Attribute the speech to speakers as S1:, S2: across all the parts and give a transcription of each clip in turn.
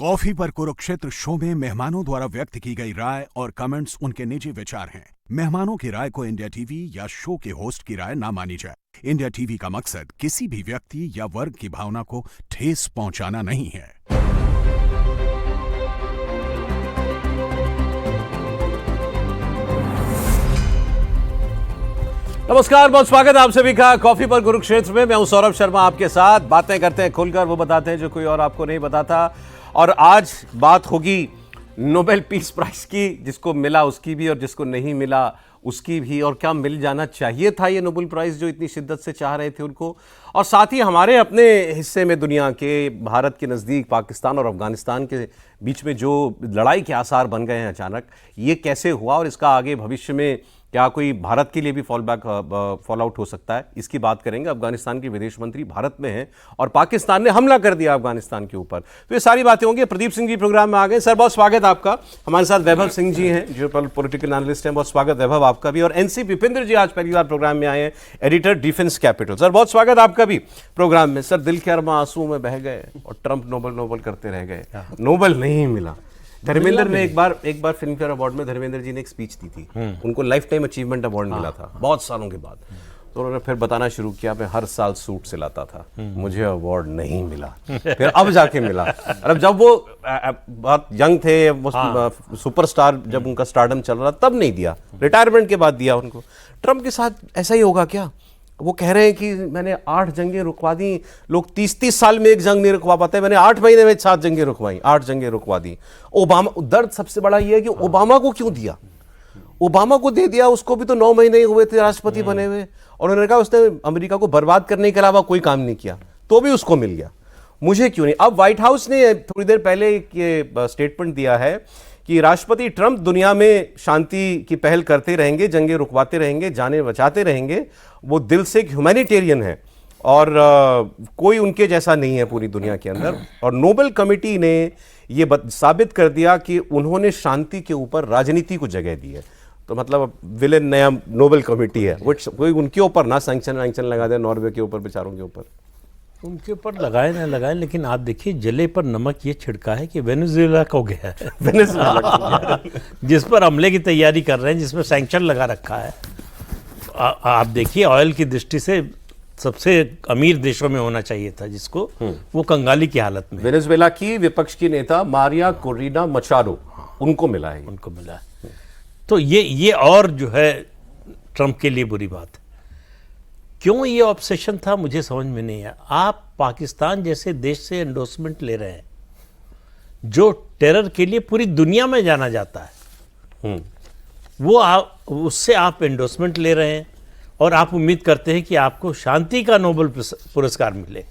S1: Coffee पर Kurukshetra show में मेहमानों द्वारा व्यक्त की गई राय और कमेंट्स उनके निजी विचार हैं। मेहमानों की राय को इंडिया टीवी या शो के होस्ट की राय ना मानी जाए। इंडिया टीवी का मकसद किसी भी व्यक्ति या वर्ग की भावना को ठेस पहुंचाना नहीं है।
S2: नमस्कार, बहुत स्वागत है आप सभी का कॉफी पर कुरुक्षेत्र में। मैं हूं सौरभ शर्मा, आपके साथ बातें करते हैं खुलकर, वो बताते हैं जो कोई और आपको नहीं बताता। और आज बात होगी नोबेल पीस प्राइज की, जिसको मिला उसकी भी और जिसको नहीं मिला उसकी भी, और क्या मिल जाना चाहिए था ये नोबेल प्राइज जो इतनी शिद्दत से चाह रहे थे उनको। और साथ ही हमारे अपने हिस्से में दुनिया के, भारत के नज़दीक पाकिस्तान और अफगानिस्तान के बीच में जो लड़ाई के आसार बन गए हैं अचानक, ये कैसे हुआ और इसका आगे भविष्य में क्या कोई भारत के लिए भी फॉल आउट हो सकता है, इसकी बात करेंगे। अफगानिस्तान के विदेश मंत्री भारत में हैं और पाकिस्तान ने हमला कर दिया अफगानिस्तान के ऊपर, तो ये सारी बातें होंगी। प्रदीप सिंह जी प्रोग्राम में आ गए। सर, बहुत स्वागत आपका। हमारे साथ वैभव सिंह जी हैं जो पॉलिटिकल एनालिस्ट हैं, बहुत स्वागत वैभव आपका भी। और एनसी विपिंदर जी आज पहली बार प्रोग्राम में आए हैं, एडिटर डिफेंस कैपिटल। सर, बहुत स्वागत आपका भी प्रोग्राम में। सर, दिल के अरमा आंसू में बह गए और ट्रंप नोबल करते रह गए, नोबेल नहीं मिला। धर्मेंद्र ने एक बार फिल्म फेयर अवार्ड में धर्मेंद्र जी ने एक स्पीच दी थी, उनको लाइफ टाइम अचीवमेंट अवार्ड मिला था बहुत सालों के बाद। तो उन्होंने फिर बताना शुरू किया, मैं हर साल सूट सिलाता था, मुझे अवार्ड नहीं मिला, फिर अब जाके मिला। और जब वो बहुत यंग थे, वो सुपरस्टार, जब उनका स्टारडम चल रहा तब नहीं दिया, रिटायरमेंट के बाद दिया उनको। ट्रंप के साथ ऐसा ही होगा क्या? वो कह रहे हैं कि मैंने 8 जंगें रुकवा दी। लोग 30-30 साल में एक जंग नहीं रुकवा पाते, मैंने 8 महीने में 7 जंगें रुकवाई, 8 जंगें रुकवा दी। ओबामा, दर्द सबसे बड़ा ये है कि ओबामा को क्यों दिया? ओबामा को दे दिया, उसको भी तो 9 महीने ही हुए थे राष्ट्रपति बने हुए, और उन्होंने कहा उसने अमेरिका को बर्बाद करने के अलावा कोई काम नहीं किया, तो भी उसको मिल गया, मुझे क्यों नहीं? अब व्हाइट हाउस ने थोड़ी देर पहले ये स्टेटमेंट दिया है कि राष्ट्रपति ट्रंप दुनिया में शांति की पहल करते रहेंगे, जंगें रुकवाते रहेंगे, जानें बचाते रहेंगे। वो दिल से एक ह्यूमैनिटेरियन है और कोई उनके जैसा नहीं है पूरी दुनिया के अंदर। और नोबेल कमेटी ने ये साबित कर दिया कि उन्होंने शांति के ऊपर राजनीति को जगह दी है। तो मतलब विलेन नया नोबेल कमेटी है, वो कोई उनके ऊपर ना सैंक्शन लगा दे, नॉर्वे के ऊपर, बेचारों के ऊपर,
S3: उनके ऊपर लगाए ना लगाए। लेकिन आप देखिए, जले पर नमक ये छिड़का है कि वेनेजुएला को गया है, वेनेजुएला जिस पर हमले की तैयारी कर रहे हैं, जिसमें सैंक्शन लगा रखा है। आप देखिए, ऑयल की दृष्टि से सबसे अमीर देशों में होना चाहिए था जिसको, वो कंगाली की हालत में।
S2: वेनेजुएला की विपक्ष की नेता मारिया कोरिना मचारो, उनको मिला है,
S3: उनको मिला है। तो ये और जो है ट्रंप के लिए बुरी बात है। क्यों ये ऑब्सेशन था मुझे समझ में नहीं आया। आप पाकिस्तान जैसे देश से एंडोर्समेंट ले रहे हैं जो टेरर के लिए पूरी दुनिया में जाना जाता है, उससे आप एंडोर्समेंट ले रहे हैं और आप उम्मीद करते हैं कि आपको शांति का नोबेल पुरस्कार मिले।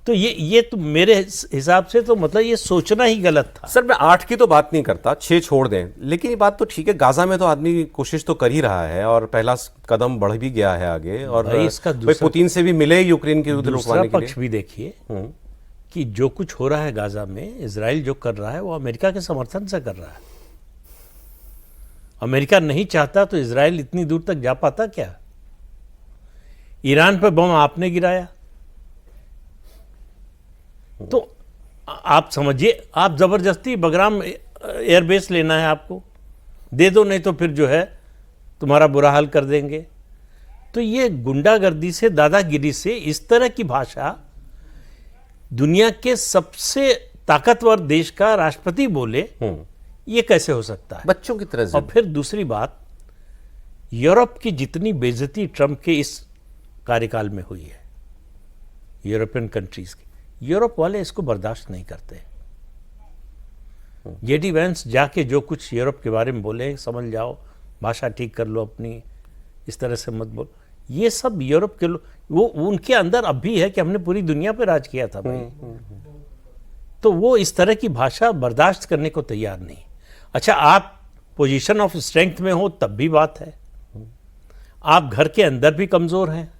S3: तो ये तो मेरे हिसाब से तो मतलब ये सोचना ही गलत था।
S2: सर, मैं 8 की तो बात नहीं करता, 6 छोड़ दें, लेकिन ये बात तो ठीक है, गाजा में तो आदमी कोशिश तो कर ही रहा है और पहला कदम बढ़ भी गया है आगे। और
S3: इसका
S2: पुतिन से भी मिले यूक्रेन के युद्ध रुकवाने के लिए।
S3: पक्ष भी देखिए कि जो कुछ हो रहा है गाजा में, इजराइल जो कर रहा है वो अमेरिका के समर्थन से कर रहा है। अमेरिका नहीं चाहता तो इजराइल इतनी दूर तक जा पाता क्या? ईरान पर बम आपने गिराया, तो आप समझिए, आप जबरदस्ती बगराम एयरबेस लेना है आपको, दे दो, नहीं तो फिर जो है तुम्हारा बुरा हाल कर देंगे। तो ये गुंडागर्दी से, दादागिरी से इस तरह की भाषा दुनिया के सबसे ताकतवर देश का राष्ट्रपति बोले, ये कैसे हो सकता है?
S2: बच्चों की तरह।
S3: और फिर दूसरी बात, यूरोप की जितनी बेइज्जती ट्रंप के इस कार्यकाल में हुई है, यूरोपियन कंट्रीज की, यूरोप वाले इसको बर्दाश्त नहीं करते। जेडी वेंस जाके जो कुछ यूरोप के बारे में बोले, समझ जाओ, भाषा ठीक कर लो अपनी, इस तरह से मत बोलो, ये सब यूरोप के लोग, वो उनके अंदर अब भी है कि हमने पूरी दुनिया पे राज किया था भाई। तो वो इस तरह की भाषा बर्दाश्त करने को तैयार नहीं। अच्छा, आप पोजीशन ऑफ स्ट्रेंथ में हो तब भी बात है, आप घर के अंदर भी कमजोर हैं,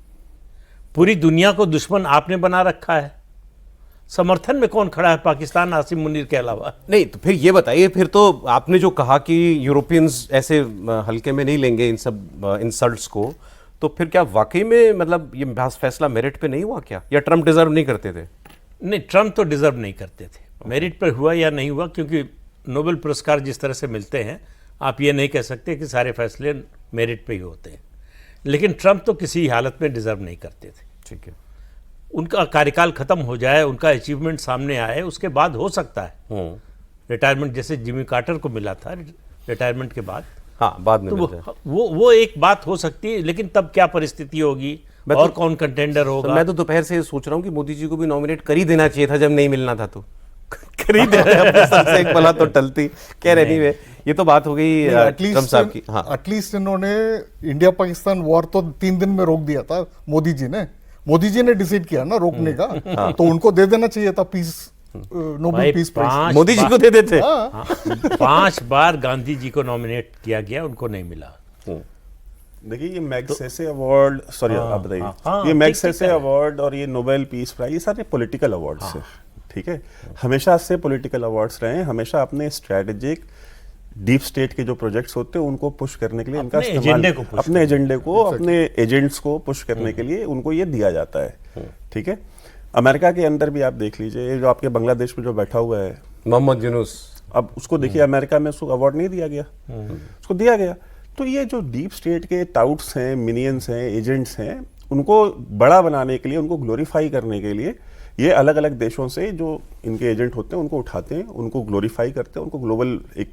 S3: पूरी दुनिया को दुश्मन आपने बना रखा है, समर्थन में कौन खड़ा है पाकिस्तान आसिम मुनीर के अलावा?
S2: नहीं, तो फिर ये बताइए, फिर तो आपने जो कहा कि यूरोपियंस ऐसे हल्के में नहीं लेंगे इन सब इंसल्ट्स को, तो फिर क्या वाकई में मतलब ये फैसला मेरिट पे नहीं हुआ क्या, या ट्रंप डिजर्व नहीं करते थे?
S3: नहीं, ट्रंप तो डिजर्व नहीं करते थे, मेरिट पर हुआ या नहीं हुआ, क्योंकि नोबेल पुरस्कार जिस तरह से मिलते हैं, आप ये नहीं कह सकते कि सारे फैसले मेरिट पे ही होते हैं। लेकिन ट्रंप तो किसी हालत में डिजर्व नहीं करते थे।
S2: ठीक है।
S3: उनका कार्यकाल खत्म हो जाए, उनका अचीवमेंट सामने आए, उसके बाद हो सकता है रिटायरमेंट, जैसे जिमी कार्टर को मिला था रिटायरमेंट के बाद।
S2: हाँ, बाद में
S3: तो
S2: मिलते हैं।
S3: वो एक बात हो सकती है, लेकिन तब क्या परिस्थिति होगी और कौन कंटेंडर होगा।
S2: मैं तो दोपहर से सोच रहा हूँ कि मोदी जी को भी नॉमिनेट कर ही देना चाहिए था जब नहीं मिलना था, तो कर ही दे रहे हैं, अपने सर से एक बला तो टलती। कह रहे नहीं, ये तो बात हो गई ट्रम्प साहब की। हाँ,
S4: एटलीस्ट इन्होंने इंडिया पाकिस्तान वॉर तो 3 दिन में रोक दिया था मोदी जी ने डिसाइड किया ना रोकने का। तो उनको दे देना चाहिए था peace, Nobel peace prize.
S2: Modi ji को दे देते।
S3: 5 बार गांधी जी को नॉमिनेट किया गया, उनको नहीं मिला।
S5: देखिए, ये मैग्सेसे अवार्ड, सॉरी आप बताइए, ये
S3: ठीक
S5: मैग्सेसे
S3: है।
S5: अवार्ड और ये नोबेल पीस प्राइज, ये सारे पॉलिटिकल अवार्ड्स हैं। ठीक है, हमेशा से पॉलिटिकल अवार्ड्स रहे हैं। हमेशा अपने स्ट्रेटेजिक डीप स्टेट के जो प्रोजेक्ट्स होते हैं उनको पुश करने के लिए इनका
S3: अपने
S5: इस्तेमाल,
S3: एजेंडे को push
S5: अपने एजेंडे को, अपने एजेंट्स को पुश करने के लिए उनको ये दिया जाता है। ठीक है, अमेरिका के अंदर भी आप देख लीजिए, ये जो आपके बांग्लादेश में जो बैठा हुआ है
S2: मोहम्मद यूनुस,
S5: अब उसको देखिए, अमेरिका में उसको अवार्ड नहीं दिया गया, उसको दिया गया। तो ये जो डीप स्टेट के टाउट्स हैं, मिनियंस हैं, एजेंट्स हैं, उनको बड़ा बनाने के लिए, उनको ग्लोरीफाई करने के लिए ये अलग अलग देशों से जो इनके एजेंट होते हैं उनको उठाते हैं, उनको ग्लोरीफाई करते हैं, उनको ग्लोबल एक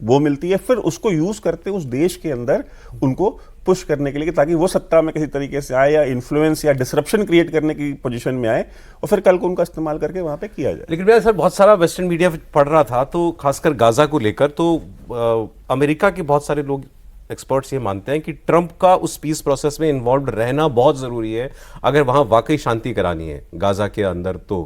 S5: वो मिलती है, फिर उसको यूज करते हैं उस देश के अंदर उनको पुश करने के लिए, ताकि वो सत्ता में किसी तरीके से आए या इन्फ्लुएंस या डिसरप्शन क्रिएट करने की पोजीशन में आए, और फिर कल को उनका इस्तेमाल करके वहां पे किया जाए।
S2: लेकिन मैं सर बहुत सारा वेस्टर्न मीडिया पढ़ रहा था, तो खासकर गाजा को लेकर, तो अमेरिका के बहुत सारे लोग, एक्सपर्ट्स ये मानते हैं कि ट्रंप का उस पीस प्रोसेस में इन्वॉल्व रहना बहुत ज़रूरी है अगर वहाँ वाकई शांति करानी है गाजा के अंदर। तो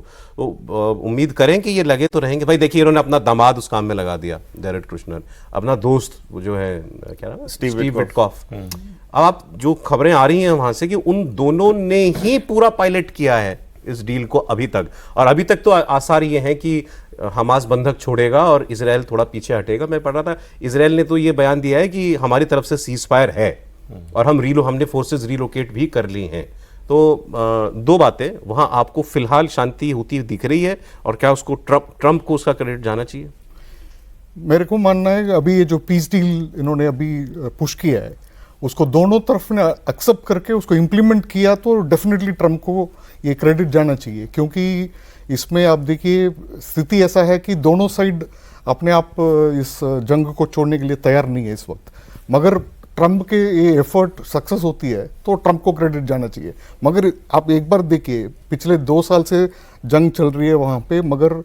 S2: उम्मीद करें कि ये लगे तो रहेंगे। भाई देखिए, इन्होंने अपना दामाद उस काम में लगा दिया, जैरेड कुशनर, अपना दोस्त जो है क्या नाम है, स्टीव विटकॉफ। अब आप जो खबरें आ रही हैं वहाँ से कि उन दोनों ने ही पूरा पायलट किया है इस डील को अभी तक, और अभी तक तो आसार ये है कि हमास बंधक छोड़ेगा और इजराइल थोड़ा पीछे हटेगा। मैं पढ़ रहा था, इजराइल ने तो ये बयान दिया है कि हमारी तरफ से सीजफायर है और हमने फोर्सेस रिलोकेट भी कर ली हैं। तो दो बातें, वहां आपको फिलहाल शांति होती दिख रही है, और क्या उसको ट्रंप को उसका क्रेडिट जाना चाहिए?
S4: मेरे को मानना है कि अभी ये जो पीस डील इन्होंने अभी पुश किया है, उसको दोनों तरफ ने एक्सेप्ट करके उसको इम्प्लीमेंट किया, तो डेफिनेटली ट्रंप को ये क्रेडिट जाना चाहिए। क्योंकि इसमें आप देखिए, स्थिति ऐसा है कि दोनों साइड अपने आप इस जंग को छोड़ने के लिए तैयार नहीं है इस वक्त। मगर ट्रंप के ये एफर्ट सक्सेस होती है तो ट्रंप को क्रेडिट जाना चाहिए। मगर आप एक बार देखिए, पिछले 2 साल से जंग चल रही है वहाँ पे, मगर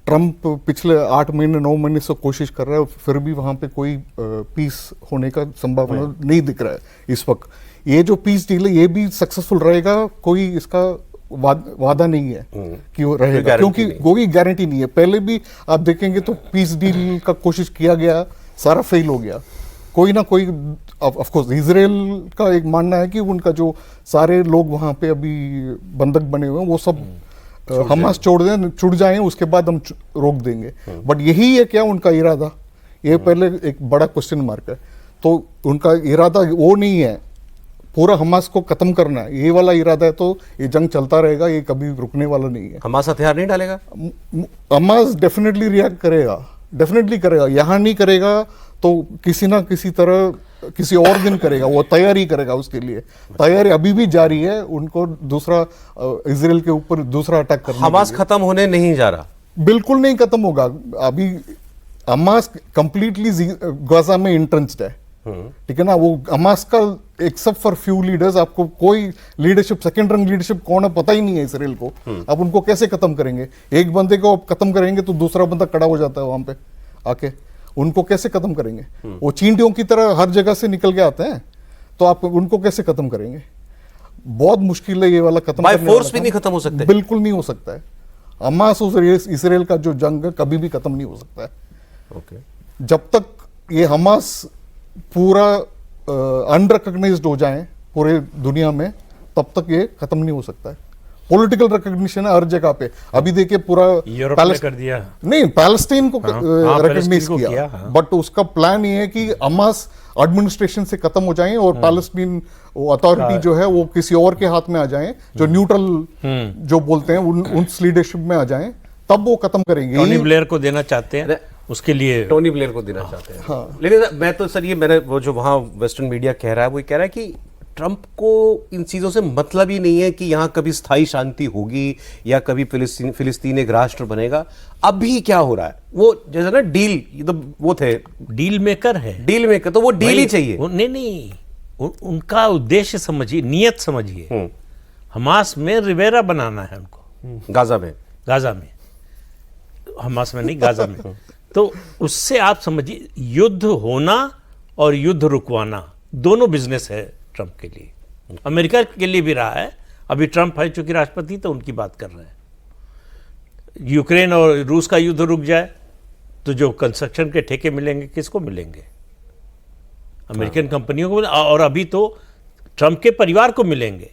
S4: ट्रंप पिछले 8 महीने 9 महीने से कोशिश कर रहा है, फिर भी वहाँ पे कोई पीस होने का संभावना नहीं दिख रहा है इस वक्त। ये जो पीस डील है ये भी सक्सेसफुल रहेगा, कोई इसका वादा नहीं है कि वो रहेगा, क्योंकि कोई गारंटी नहीं है। पहले भी आप देखेंगे तो पीस डील का कोशिश किया गया, सारा फेल हो गया। कोई ना कोई, ऑफ कोर्स इजराइल का एक मानना है कि उनका जो सारे लोग वहाँ पे अभी बंधक बने हुए हैं वो सब हमास छुड़ जाएं, उसके बाद हम रोक देंगे। बट यही है क्या उनका इरादा? ये पहले एक बड़ा क्वेश्चन मार्क है। तो उनका इरादा वो नहीं है पूरा हमास को खत्म करना है, ये वाला इरादा है, तो ये जंग चलता रहेगा, ये कभी रुकने वाला नहीं है।
S2: हमास हथियार नहीं डालेगा?
S4: हमास डेफिनेटली रिएक्ट करेगा, डेफिनेटली करेगा। यहाँ नहीं करेगा तो किसी ना किसी तरह किसी और दिन करेगा, वो तैयारी करेगा उसके लिए। तैयारी अभी भी जारी है, उनको दूसरा इजराइल के ऊपर दूसरा अटैक करना।
S2: हमास खत्म होने नहीं जा रहा,
S4: बिल्कुल नहीं खत्म होगा। अभी हमास कंप्लीटली गाजा में इंट्रेंच्ड है, ठीक है ना। वो हमास का एक्सेप्ट फॉर फ्यू लीडर्स, आपको कोई लीडरशिप, सेकंड रंग लीडरशिप कौन है पता ही नहीं है इसराइल को। अब उनको कैसे खत्म करेंगे? एक बंदे को आप खत्म करेंगे तो दूसरा बंदा खड़ा हो जाता है वहां पे आके, उनको कैसे खत्म करेंगे? वो चींटियों की तरह हर जगह से निकल के आते हैं, तो आप उनको कैसे खत्म करेंगे? बहुत मुश्किल है ये वाला खत्म
S2: बाय फोर्स भी नहीं खत्म हो सकते,
S4: बिल्कुल नहीं हो सकता है। हमास और इसराइल का जो जंग है कभी भी खत्म नहीं हो सकता है।
S2: ओके,
S4: जब तक ये हमास पूरा अनरिकॉग्नाइज्ड हो जाए पूरे दुनिया में, तब तक ये खत्म नहीं हो सकता है। पॉलिटिकल रिकॉग्निशन है हर जगह पे। अभी देखिए पूरा
S3: यूरोप ने कर दिया,
S4: नहीं, पैलेस्टीन को रिकॉग्नाइज
S3: पैलेस्टीन को
S4: किया,
S3: हाँ।
S4: बट उसका प्लान ये है कि हमास एडमिनिस्ट्रेशन से खत्म हो जाएं और पैलेस्टीन अथॉरिटी जो है वो किसी और के हाथ में आ जाए, जो न्यूट्रल जो बोलते हैं उस लीडरशिप में आ जाए, तब वो खत्म करेंगे।
S3: टोनी
S4: यही-
S3: ब्लेयर को देना चाहते हैं, उसके लिए
S2: टोनी ब्लेयर को देना चाहते हैं। लेकिन मैं तो सर, ये मैंने वो जो वहाँ वेस्टर्न मीडिया कह रहा है, वो ये कह रहा है कि ट्रंप को इन चीज़ों से मतलब ही नहीं है कि यहाँ कभी स्थायी शांति होगी या कभी फिलिस्तीन एक राष्ट्र बनेगा। अभी क्या हो रहा है, वो जैसे ना डील, ये तो वो थे
S3: डील मेकर है।
S2: डील मेकर, तो वो डील ही
S3: भाई,
S2: चाहिए।
S3: नहीं, उनका उद्देश्य समझिए, नियत समझिए। हमास में रिवेरा बनाना है उनको,
S2: गाजा में,
S3: गाजा में, हमास में नहीं, गाजा में। तो उससे आप समझिए, युद्ध होना और युद्ध रुकवाना दोनों बिजनेस है ट्रंप के लिए, अमेरिका के लिए भी रहा है। अभी ट्रंप है चूंकि राष्ट्रपति, तो उनकी बात कर रहे हैं। यूक्रेन और रूस का युद्ध रुक जाए तो जो कंस्ट्रक्शन के ठेके मिलेंगे किसको मिलेंगे? अमेरिकन कंपनियों को, और अभी तो ट्रंप के परिवार को मिलेंगे।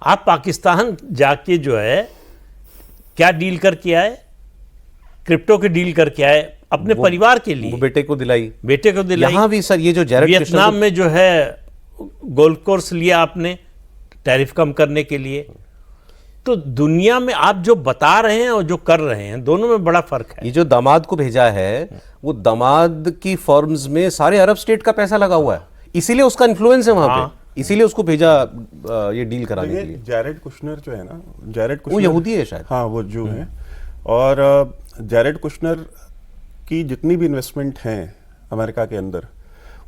S3: आप पाकिस्तान जाके जो है क्या डील करके आए? क्रिप्टो की डील करके आए अपने परिवार के लिए,
S2: वो बेटे को दिलाई।
S3: बेटे को दिलाई।
S2: यहाँ भी सर ये जो जैरेड
S3: वियतनाम में जो है गोल्फ कोर्स लिया आपने टैरिफ कम करने के लिए। तो दुनिया में आप जो बता रहे हैं और जो कर रहे हैं, दोनों में बड़ा फर्क है।
S2: ये जो दामाद को भेजा है, वो दामाद की फर्म्स में सारे अरब स्टेट का पैसा लगा हुआ है, इसीलिए उसका इन्फ्लुएंस है वहां पे, इसीलिए उसको भेजा ये डील कराने के लिए।
S5: जैरेड कुशनर जो है ना, जैरेड
S2: वो
S5: कुशनर
S2: यहूदी है शायद।
S5: हाँ, वो जो है। और जैरेड कुशनर की जितनी भी इन्वेस्टमेंट हैं अमेरिका के अंदर,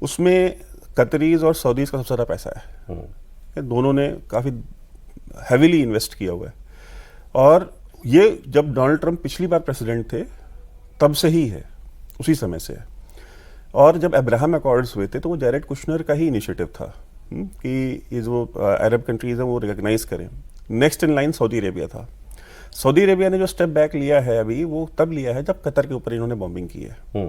S5: उसमें कतरीज और सऊदीज का सबसे ज़्यादा पैसा है। दोनों ने काफ़ी हैविली इन्वेस्ट किया हुआ है। और ये जब डोनाल्ड ट्रंप पिछली बार प्रेसिडेंट थे तब से ही है, उसी समय से है। और जब अब्राहम अकॉर्ड्स हुए थे तो वो जैरेड कुशनर का ही इनिशिएटिव था कि ये जो अरब कंट्रीज हैं वो रिकॉग्नाइज करें। Next in line Saudi Arabia था। सऊदी अरेबिया ने जो स्टेप बैक लिया है अभी, वो तब लिया है जब कतर के ऊपर इन्होंने बॉम्बिंग की है।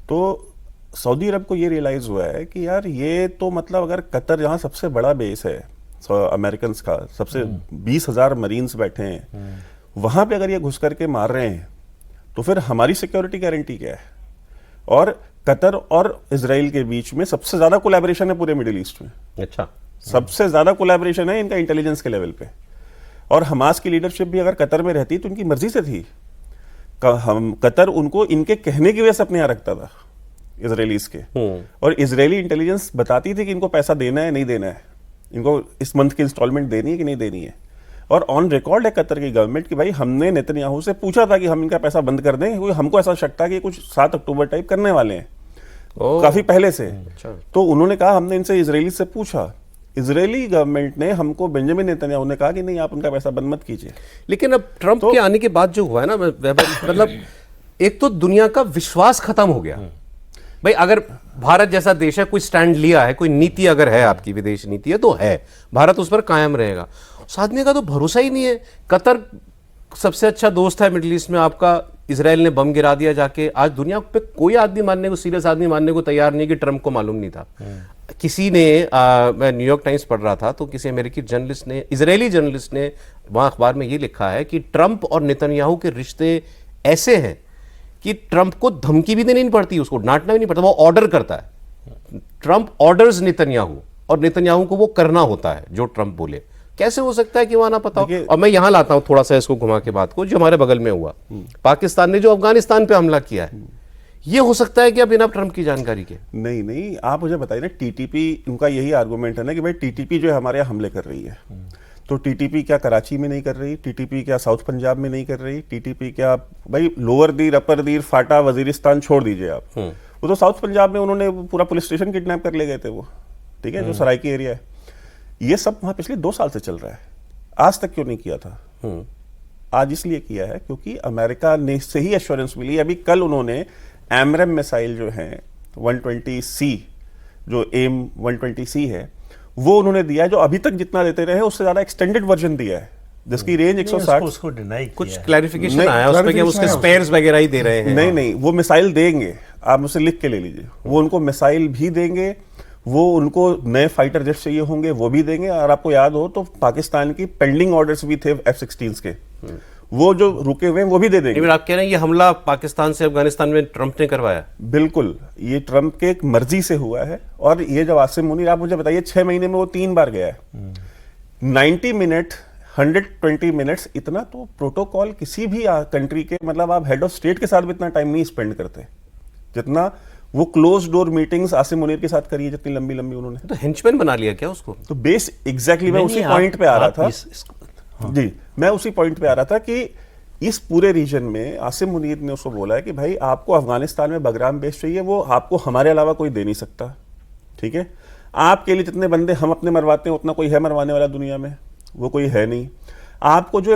S5: तो सऊदी अरब को ये रियलाइज हुआ है कि यार ये तो मतलब अगर कतर जहाँ सबसे बड़ा बेस है अमेरिकन का, सबसे 20,000 मरीन्स बैठे हैं, वहाँ पे अगर ये घुस करके मार रहे हैं तो फिर हमारी सिक्योरिटी गारंटी क्या है? और कतर और इजराइल के बीच में सबसे ज़्यादा कोलैबोरेशन है पूरे मिडिल ईस्ट में।
S2: अच्छा,
S5: सबसे ज़्यादा कोलैबोरेशन है इनका इंटेलिजेंस के लेवल पे। और हमास की लीडरशिप भी अगर कतर में रहती तो उनकी मर्जी से थी। हम कतर उनको इनके कहने की वजह से अपने यहाँ रखता था, इजरायलीज के। और इजरायली इंटेलिजेंस बताती थी कि इनको पैसा देना है नहीं देना है, इनको इस मंथ की इंस्टॉलमेंट देनी है कि नहीं देनी है। और ऑन रिकॉर्ड है कतर की गवर्नमेंट कि भाई हमने नेतन्याहू से पूछा था कि हम इनका पैसा बंद कर दें, क्योंकि हमको ऐसा शक था कि कुछ 7 अक्टूबर टाइप करने वाले हैं, काफी पहले से। तो उन्होंने कहा हमने इनसे इजरायली से पूछा, इजरायली गवर्नमेंट ने हमको, बेंजामिन नेतन्याहू ने कहा कि नहीं आप उनका पैसा बंद मत कीजिए।
S2: लेकिन अब ट्रंप के आने के बाद जो हुआ है ना, मतलब एक तो दुनिया का विश्वास खत्म हो गया। भाई अगर भारत जैसा देश है, कोई स्टैंड लिया है, कोई नीति अगर है, आपकी विदेश नीति है, तो है, भारत उस पर कायम रहेगा। उस आदमी का तो भरोसा ही नहीं है। कतर सबसे अच्छा दोस्त है मिडिल ईस्ट में आपका, इजराइल ने बम गिरा दिया जाके। आज दुनिया पे कोई आदमी मानने को, सीरियस आदमी मानने को तैयार नहीं कि ट्रंप को मालूम नहीं था। किसी ने मैं न्यूयॉर्क टाइम्स पढ़ रहा था, तो किसी अमेरिकी जर्नलिस्ट ने, इजरायली जर्नलिस्ट ने वहाँ अखबार में ये लिखा है कि ट्रंप और नेतन्याहू के रिश्ते ऐसे हैं कि ट्रंप को धमकी भी देनी नहीं पड़ती, उसको डांटना भी नहीं पड़ता, वो ऑर्डर करता है। ट्रंप ऑर्डर्स नेतन्याहू, और नेतन्याहू को वो करना होता है जो ट्रंप बोले। कैसे हो सकता है कि वहां ना पता हो? और मैं यहां लाता हूं थोड़ा सा इसको घुमा के बात को, जो हमारे बगल में हुआ, पाकिस्तान ने जो अफगानिस्तान पे हमला किया है, ये हो सकता है कि बिना ट्रंप की जानकारी के?
S5: नहीं नहीं, आप मुझे बताइए ना, टीटीपी, उनका यही आर्गुमेंट है ना कि भाई टीटीपी जो है हमारे यहाँ हमले कर रही है। तो टीटीपी क्या कराची में नहीं कर रही? टीटीपी क्या साउथ पंजाब में नहीं कर रही? टीटीपी क्या भाई लोअर दीर, अपर दीर, फाटा, वजीरिस्तान छोड़ दीजिए आप, वो तो साउथ पंजाब में उन्होंने पूरा पुलिस स्टेशन किडनैप कर ले गए थे वो, ठीक है, जो सराइकी एरिया है। ये सब वहां पिछले 2 साल से चल रहा है, आज तक क्यों नहीं किया था? आज इसलिए किया है क्योंकि अमेरिका ने से ही एश्योरेंस मिली। अभी कल उन्होंने एमरेम मिसाइल जो है 120C, जो एम 120C है, वो उन्होंने दिया है, जो अभी तक जितना देते रहे उससे ज्यादा एक्सटेंडेड वर्जन दिया है, जिसकी रेंज 160।
S3: उसको डिनाई
S2: कुछ क्लैरिफिकेशन आया उस पे कि हम उसके स्पेयर्स वगैरह ही दे रहे हैं।
S5: नहीं नहीं, वो मिसाइल देंगे, आप मुझसे लिख के ले लीजिए, वो उनको मिसाइल भी देंगे, वो उनको नए फाइटर जेट चाहिए होंगे वो भी देंगे। और आपको याद हो तो पाकिस्तान की पेंडिंग ऑर्डर्स भी थे F-16 के, वो जो रुके हुए हैं वो भी दे देंगे।
S2: आप कह रहे हैं ये हमला पाकिस्तान से अफगानिस्तान में ट्रंप ने करवाया?
S5: बिल्कुल, ये ट्रंप के एक मर्जी से हुआ है। और ये जब आसिम मुनीर, आप मुझे बताइए 6 महीने में वो 3 बार गया है, 90 मिनट 120 मिनट्स, इतना तो प्रोटोकॉल किसी भी कंट्री के, मतलब आप हेड ऑफ स्टेट के साथ भी इतना टाइम नहीं स्पेंड करते जितना वो close door meetings Asim Munir के साथ करी है, जितनी लंबी लंबी उन्होंने।
S2: तो हेंचमैन बना लिया क्या उसको?
S5: तो बेस एग्जैक्टली मैं उसी पॉइंट पे आ रहा था। जी, मैं उसी पॉइंट पे आ रहा था कि इस पूरे रीजन में आसिम मुनीर ने उसको बोला है कि भाई आपको अफगानिस्तान में बगराम बेस चाहिए, वो आपको हमारे अलावा कोई दे नहीं सकता, ठीक है। आपके लिए जितने बंदे हम अपने मरवाते हैं उतना कोई है मरवाने वाला दुनिया में, वो कोई है नहीं। आपको जो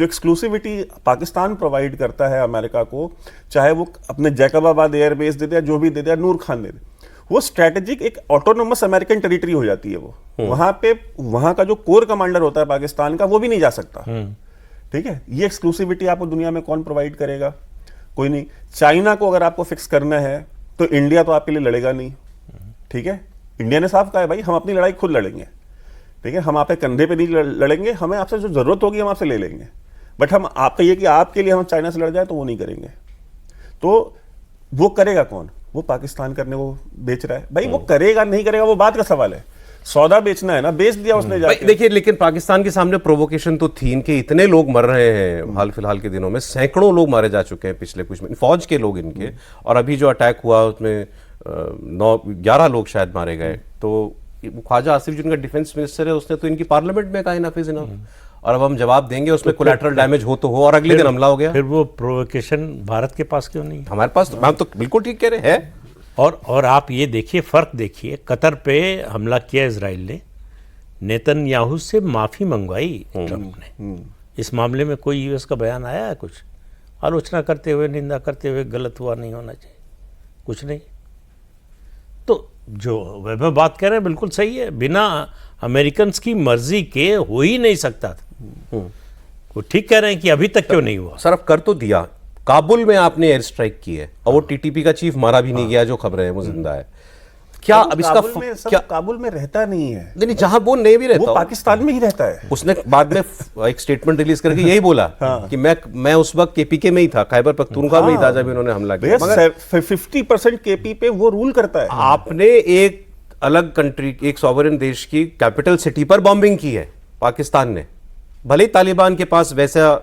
S5: एक्सक्लूसिविटी पाकिस्तान प्रोवाइड करता है अमेरिका को, चाहे वो अपने जैकबाबाद एयरबेस दे दे, जो भी दे दे, नूर खान दे दे, वो स्ट्रेटेजिक एक ऑटोनोमस अमेरिकन टेरिटरी हो जाती है वो। वहां पे वहां का जो कोर कमांडर होता है पाकिस्तान का, वो भी नहीं जा सकता, ठीक है। ये एक्सक्लूसिविटी आपको दुनिया में कौन प्रोवाइड करेगा? कोई नहीं। चाइना को अगर आपको फिक्स करना है तो इंडिया तो आपके लिए लड़ेगा नहीं, ठीक है। इंडिया ने साफ कहा है भाई हम अपनी लड़ाई खुद लड़ेंगे, ठीक है। हम आपके कंधे पे नहीं लड़ेंगे, हमें आपसे जो जरूरत होगी हम आपसे ले लेंगे, बट हम आपका ये कि आपके लिए हम चाइना से लड़ जाए तो वो नहीं करेंगे। तो वो करेगा कौन? वो पाकिस्तान करने को बेच रहा है भाई, वो करेगा नहीं करेगा वो बात का सवाल है। सौदा बेचना है ना, बेच दिया उसने जाके।
S2: देखिए, लेकिन पाकिस्तान के सामने प्रोवोकेशन तो थी, इनके इतने लोग मर रहे हैं हाल फिलहाल के दिनों में, सैकड़ों लोग मारे जा चुके हैं पिछले कुछ महीने, फौज के लोग इनके, और अभी जो अटैक हुआ उसमें 11 लोग शायद मारे गए। तो ख्वाजा आसिफ जिनका डिफेंस मिनिस्टर है, उसने तो इनकी पार्लियामेंट में कहा इनफ इज इनफ, और अब हम जवाब देंगे, उसमें कोलैटरल डैमेज हो तो हो, और अगले दिन हमला हो गया।
S3: फिर वो प्रोवोकेशन भारत के पास क्यों नहीं?
S2: हमारे पास हम तो बिल्कुल ठीक कह रहे हैं।
S3: और आप ये देखिए, फर्क देखिए, कतर पे हमला किया इजराइल ने, नेतन्याहू से माफी मंगवाई ट्रंप ने। इस मामले में कोई यूएस का बयान आया है? कुछ आलोचना करते हुए, निंदा करते हुए, गलत हुआ नहीं होना चाहिए, कुछ नहीं। तो जो वैभव बात कह रहे हैं बिल्कुल सही है, बिना अमेरिकन की मर्जी के हो ही नहीं सकता था। वो ठीक कह रहे हैं कि अभी तक क्यों नहीं हुआ।
S2: सर अब कर तो दिया, काबुल में आपने एयर स्ट्राइक की है, और वो टीटीपी का चीफ मारा भी नहीं गया, जो खबरें हैं वो जिंदा है। क्या अब इसका
S5: क्या काबुल में रहता नहीं है?
S2: नहीं, जहां वो नहीं भी रहता,
S5: वो पाकिस्तान में ही रहता है। उसने
S2: बाद में एक स्टेटमेंट रिलीज करके यही बोला कि मैं उस वक्त केपीके में ही था, खैबर पख्तूनख्वा में ही था जब इन्होंने हमला किया।
S5: मगर 50% केपी पे वो रूल करता है।
S2: आपने एक अलग कंट्री, एक सॉवरेन देश की कैपिटल सिटी पर बॉम्बिंग की है पाकिस्तान ने, भले ही तालिबान के पास वैसा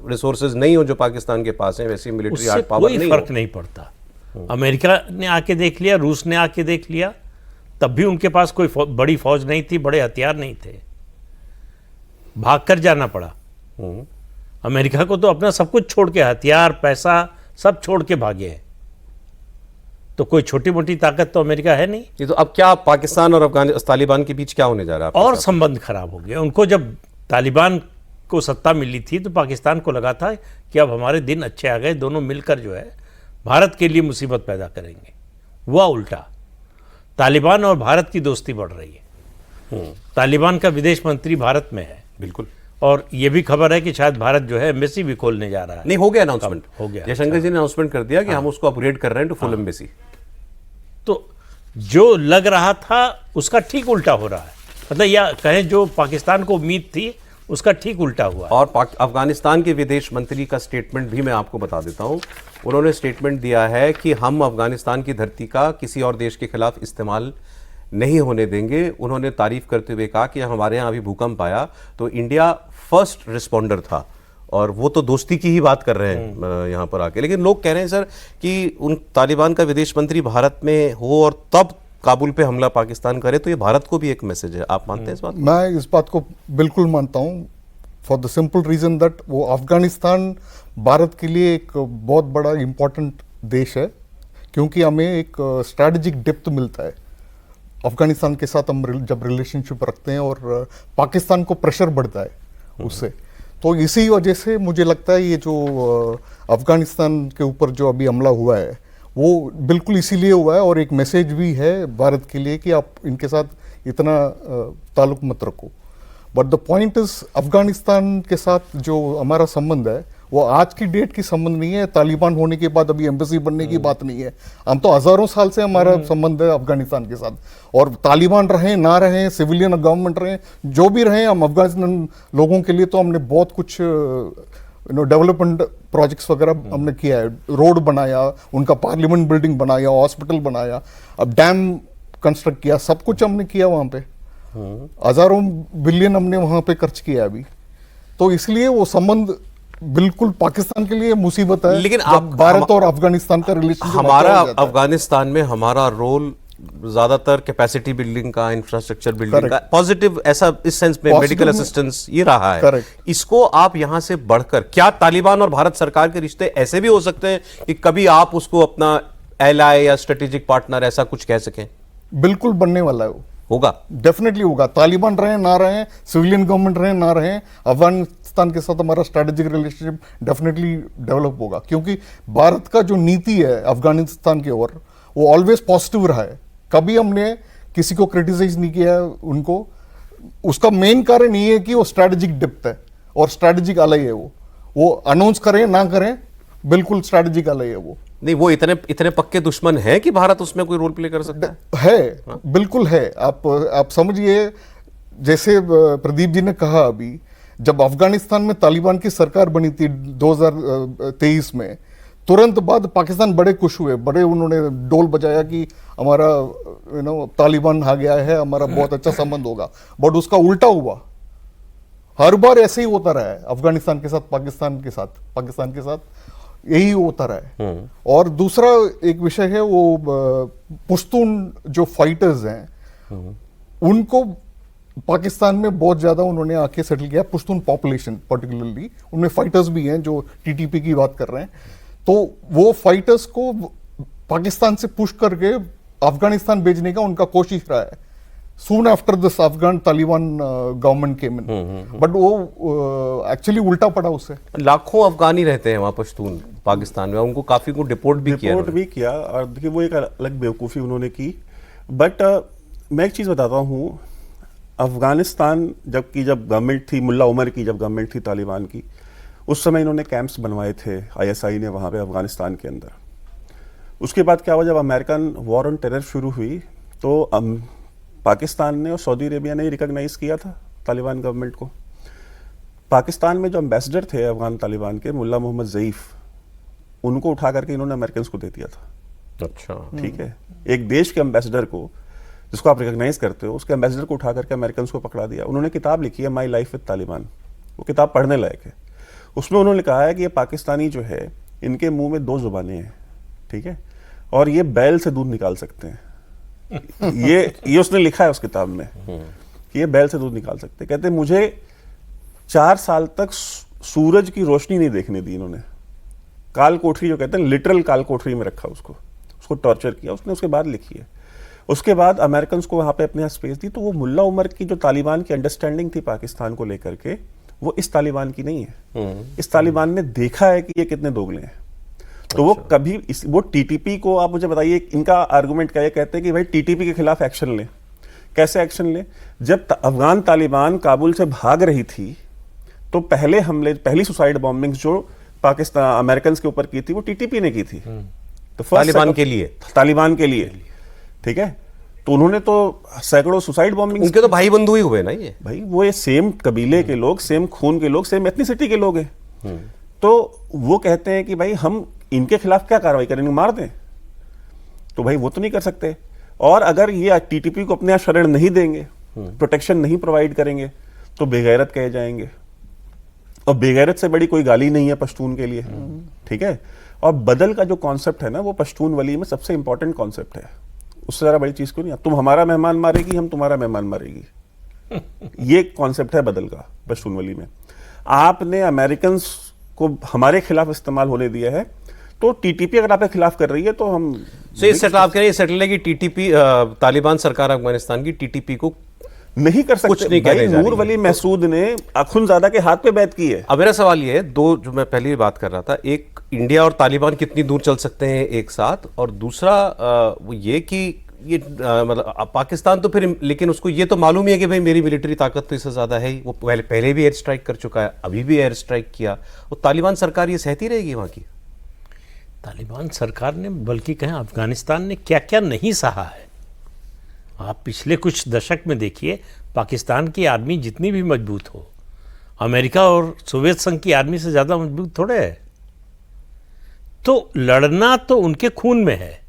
S2: रिसोर्सेज नहीं हो जो पाकिस्तान के पास है, वैसी मिलिट्री हार्ड पावर नहीं,
S3: कोई फर्क नहीं पड़ता। अमेरिका ने आके देख लिया, रूस ने आके देख लिया, तब भी उनके पास कोई बड़ी फौज नहीं थी, बड़े हथियार नहीं थे, भाग कर जाना पड़ा। अमेरिका को तो अपना सब कुछ छोड़ के, हथियार, पैसा सब छोड़ के भागे हैं। तो कोई छोटी मोटी ताकत तो अमेरिका है नहीं।
S2: ये तो अब क्या पाकिस्तान और तालिबान के बीच क्या होने जा रहा है?
S3: और संबंध खराब हो गए। उनको जब तालिबान को सत्ता मिली थी तो पाकिस्तान को लगा था कि अब हमारे दिन अच्छे आ गए, दोनों मिलकर जो है भारत के लिए मुसीबत पैदा करेंगे। हुआ उल्टा, तालिबान और भारत की दोस्ती बढ़ रही है। तालिबान का विदेश मंत्री भारत में है,
S2: बिल्कुल,
S3: और ये भी खबर है कि शायद भारत जो है एम्बेसी भी खोलने जा रहा है।
S2: नहीं, हो गया अनाउंसमेंट,
S3: हो गया।
S2: जयशंकर जी ने अनाउंसमेंट कर दिया कि हम उसको अपग्रेड कर रहे हैं टू फुल एम्बेसी।
S3: तो जो लग रहा था उसका ठीक उल्टा हो रहा है, मतलब या कहें जो पाकिस्तान को उम्मीद थी उसका ठीक उल्टा हुआ।
S2: और अफगानिस्तान के विदेश मंत्री का स्टेटमेंट भी मैं आपको बता देता हूं। उन्होंने स्टेटमेंट दिया है कि हम अफगानिस्तान की धरती का किसी और देश के खिलाफ इस्तेमाल नहीं होने देंगे। उन्होंने तारीफ करते हुए कहा कि हमारे यहाँ अभी भूकंप आया तो इंडिया फर्स्ट रिस्पॉन्डर था, और वो तो दोस्ती की ही बात कर रहे हैं यहाँ पर आके। लेकिन लोग कह रहे हैं सर कि उन तालिबान का विदेश मंत्री भारत में हो और तब काबुल पे हमला पाकिस्तान करे, तो ये भारत को भी एक मैसेज है। आप मानते हैं इस बात को?
S4: मैं इस बात को बिल्कुल मानता हूँ, for the simple reason that वो अफगानिस्तान भारत के लिए एक बहुत बड़ा इम्पोर्टेंट देश है, क्योंकि हमें एक स्ट्रैटेजिक डेप्थ मिलता है अफगानिस्तान के साथ। हम जब रिलेशनशिप रखते हैं और पाकिस्तान को प्रेशर बढ़ता है उससे, तो इसी वजह से मुझे लगता है ये जो अफगानिस्तान के ऊपर जो अभी हमला हुआ है वो बिल्कुल इसीलिए हुआ है, और एक मैसेज भी है भारत के लिए कि आप इनके साथ इतना ताल्लुक मत रखो। But the point is, Afghanistan के साथ जो हमारा संबंध है वो आज की डेट की संबंध नहीं है, तालिबान होने के बाद अभी एम्बेसी बनने की बात नहीं है। हम तो हजारों साल से हमारा संबंध है अफगानिस्तान के साथ, और तालिबान रहें ना रहें, सिविलियन गवर्नमेंट रहें, जो भी रहें, हम अफगानिस्तान लोगों के लिए तो हमने बहुत कुछ डेवलपमेंट प्रोजेक्ट्स वगैरह हमने किया है, रोड बनाया, उनका पार्लियामेंट बिल्डिंग बनाया, हॉस्पिटल बनाया, अब डैम कंस्ट्रक्ट किया, सब कुछ हमने किया वहाँ पे। हजारों बिलियन हमने वहां पे खर्च किया अभी, तो इसलिए वो संबंध बिल्कुल पाकिस्तान के लिए मुसीबत है।
S2: लेकिन
S4: जब भारत और अफगानिस्तान का रिलेशन
S2: हमारा अफगानिस्तान में हमारा रोल ज्यादातर कैपेसिटी बिल्डिंग का, इंफ्रास्ट्रक्चर बिल्डिंग का, पॉजिटिव ऐसा इस सेंस में मेडिकल असिस्टेंस ये रहा है।
S4: Correct.
S2: इसको आप यहां से बढ़कर, क्या तालिबान और भारत सरकार के रिश्ते ऐसे भी हो सकते हैं कि कभी आप उसको अपना एलाय या स्ट्रेटेजिक पार्टनर ऐसा कुछ कह सकें?
S4: बिल्कुल बनने वाला है वो,
S2: होगा,
S4: डेफिनेटली होगा। तालिबान रहे ना रहे, सिविलियन गवर्नमेंट रहे ना रहे, अफगानिस्तान के साथ हमारा स्ट्रेटेजिक रिलेशनशिप डेफिनेटली डेवलप होगा, क्योंकि भारत का जो नीति है अफगानिस्तान की ओर वो ऑलवेज पॉजिटिव रहा है। कभी हमने किसी को क्रिटिसाइज नहीं किया है उनको। उसका मेन कारण ये है कि वो स्ट्रेटेजिक डेप्थ है और स्ट्रेटेजिक अलाई है। वो अनाउंस करें ना करें, बिल्कुल स्ट्रेटेजिक अलाई है वो।
S2: नहीं, वो इतने पक्के दुश्मन है कि भारत उसमें कोई रोल प्ले कर सकता है?
S4: बिल्कुल है। आप समझिए, जैसे प्रदीप जी ने कहा अभी, जब अफगानिस्तान में तालिबान की सरकार बनी थी 2023 में, तुरंत बाद पाकिस्तान बड़े खुश हुए, बड़े उन्होंने डोल बजाया कि हमारा तालिबान आ गया है, हमारा बहुत अच्छा संबंध होगा। बट उसका उल्टा हुआ, हर बार ऐसे ही होता रहा है अफगानिस्तान के साथ, पाकिस्तान के साथ यही होता रहा है। और दूसरा एक विषय है, वो पुश्तून जो फाइटर्स हैं उनको पाकिस्तान में बहुत ज्यादा उन्होंने आके सेटल किया। पुश्तून पॉपुलेशन पर्टिकुलरली, उनमें फाइटर्स भी हैं जो टीटीपी की बात कर रहे हैं, तो वो फाइटर्स को पाकिस्तान से पुश करके अफगानिस्तान भेजने का उनका कोशिश रहा है। Soon after this Afghan Taliban government came in, but वो एक्चुअली उल्टा पड़ा उससे।
S2: लाखों अफगानी रहते हैं वहां पश्तून पाकिस्तान में, उनको काफी को डिपोर्ट भी किया।
S5: और देखिए वो एक अलग बेवकूफ़ी उन्होंने की। बट मैं एक चीज़ बताता हूँ, अफगानिस्तान जब गवर्नमेंट थी, मुल्ला उमर की जब गवर्नमेंट थी तालिबान की, उस समय इन्होंने कैंप्स बनवाए थे आईएसआई ने वहाँ पे अफगानिस्तान के अंदर। उसके बाद क्या हुआ, जब अमेरिकन वॉर ऑन टेरर शुरू हुई तो पाकिस्तान ने और सऊदी अरेबिया ने रिकॉग्नाइज किया था तालिबान गवर्नमेंट को। पाकिस्तान में जो एम्बेसडर थे अफगान तालिबान के, मुल्ला मोहम्मद ज़ईफ, उनको उठा करके इन्होंने अमेरिकन को दे दिया था।
S2: अच्छा,
S5: ठीक है, एक देश के एम्बेसडर को जिसको आप रिकॉग्नाइज करते हो, उसके एम्बेसडर को उठा करके अमेरिकन को पकड़ा दिया। उन्होंने किताब लिखी है माई लाइफ विद तालिबान, वो किताब पढ़ने लायक है। उसमें उन्होंने कहा है कि ये पाकिस्तानी जो है, इनके मुंह में 2 जुबानें हैं, ठीक है, और ये बैल से दूध निकाल सकते हैं। ये उसने लिखा है उस किताब में कि ये बैल से दूध निकाल सकते हैं। कहते हैं मुझे 4 साल तक सूरज की रोशनी नहीं देखने दी इन्होंने। काल कोठरी जो कहते हैं, लिटरल काल कोठरी में रखा उसको टॉर्चर किया उसने। उसके बाद लिखी है, उसके बाद अमेरिकन को वहां पे अपने यहाँ स्पेस दी। तो वो मुल्ला उमर की जो तालिबान की अंडरस्टैंडिंग थी पाकिस्तान को लेकर के, वो इस तालिबान की नहीं है। इस तालिबान ने देखा है कि ये कितने दोगले हैं। तो वो कभी वो टीटीपी को, आप मुझे बताइए इनका आर्गुमेंट क्या है, कहते हैं कि भाई टीटीपी के खिलाफ एक्शन लें। कैसे एक्शन लें? जब अफगान तालिबान काबुल से भाग रही थी तो पहली सुसाइड बॉम्बिंग जो पाकिस्तान अमेरिकन के ऊपर की थी वो टीटीपी ने की थी। तो तालिबान के लिए, ठीक है। तो उन्होंने तो सैकड़ों सुसाइड बॉम्बिंग,
S2: उनके तो भाई बंधु ही हुए ना ये
S5: भाई, वो ये सेम कबीले के लोग, सेम खून के लोग, सेम एथनिसिटी के लोग हैं। तो वो कहते हैं कि भाई हम इनके खिलाफ क्या कार्रवाई करें, मार दें? तो भाई वो तो नहीं कर सकते। और अगर ये टीटीपी को अपने यहाँ शरण नहीं देंगे, प्रोटेक्शन नहीं प्रोवाइड करेंगे, तो बेगैरत कहे जाएंगे। और बेगैरत से बड़ी कोई गाली नहीं है पश्तून के लिए, ठीक है। और बदल का जो कॉन्सेप्ट है ना, वो पश्तून वली में सबसे इंपॉर्टेंट कॉन्सेप्ट है। उससे ज़्यादा बड़ी चीज़ क्यों नहीं? तुम हमारा मेहमान मारेगी, हम तुम्हारा मेहमान मारेगी। ये कॉन्सेप्ट है बदल का पश्तून वली में। आपने अमेरिकन को हमारे खिलाफ इस्तेमाल होने दिया है, तो टीटीपी अगर आपके खिलाफ कर रही है तो हम
S2: आप कह रहे हैं सेटल है कि टीटीपी, तालिबान सरकार अफगानिस्तान की टीटीपी को
S5: नहीं कर सकते।
S2: कुछ नहीं कहने जा रही।
S5: नूर वली महसूद ने अखुनज़ादा के हाथ पे बैत की है।
S2: अब मेरा सवाल ये है, दो जो मैं पहले बात कर रहा था, एक इंडिया और तालिबान कितनी दूर चल सकते हैं एक साथ, और दूसरा वो ये कि ये मतलब पाकिस्तान तो फिर, लेकिन उसको ये तो मालूम ही है कि भाई मेरी मिलिट्री ताकत तो इससे ज़्यादा है ही। वो पहले भी एयर स्ट्राइक कर चुका है, अभी भी एयर स्ट्राइक किया। वो तालिबान सरकार ये सहती रहेगी वहाँ की?
S3: तालिबान सरकार ने, बल्कि कहें अफगानिस्तान ने क्या क्या नहीं सहा है। आप पिछले कुछ दशक में देखिए, पाकिस्तान की आर्मी जितनी भी मजबूत हो, अमेरिका और सोवियत संघ की आर्मी से ज़्यादा मजबूत थोड़े है। तो लड़ना तो उनके खून में है,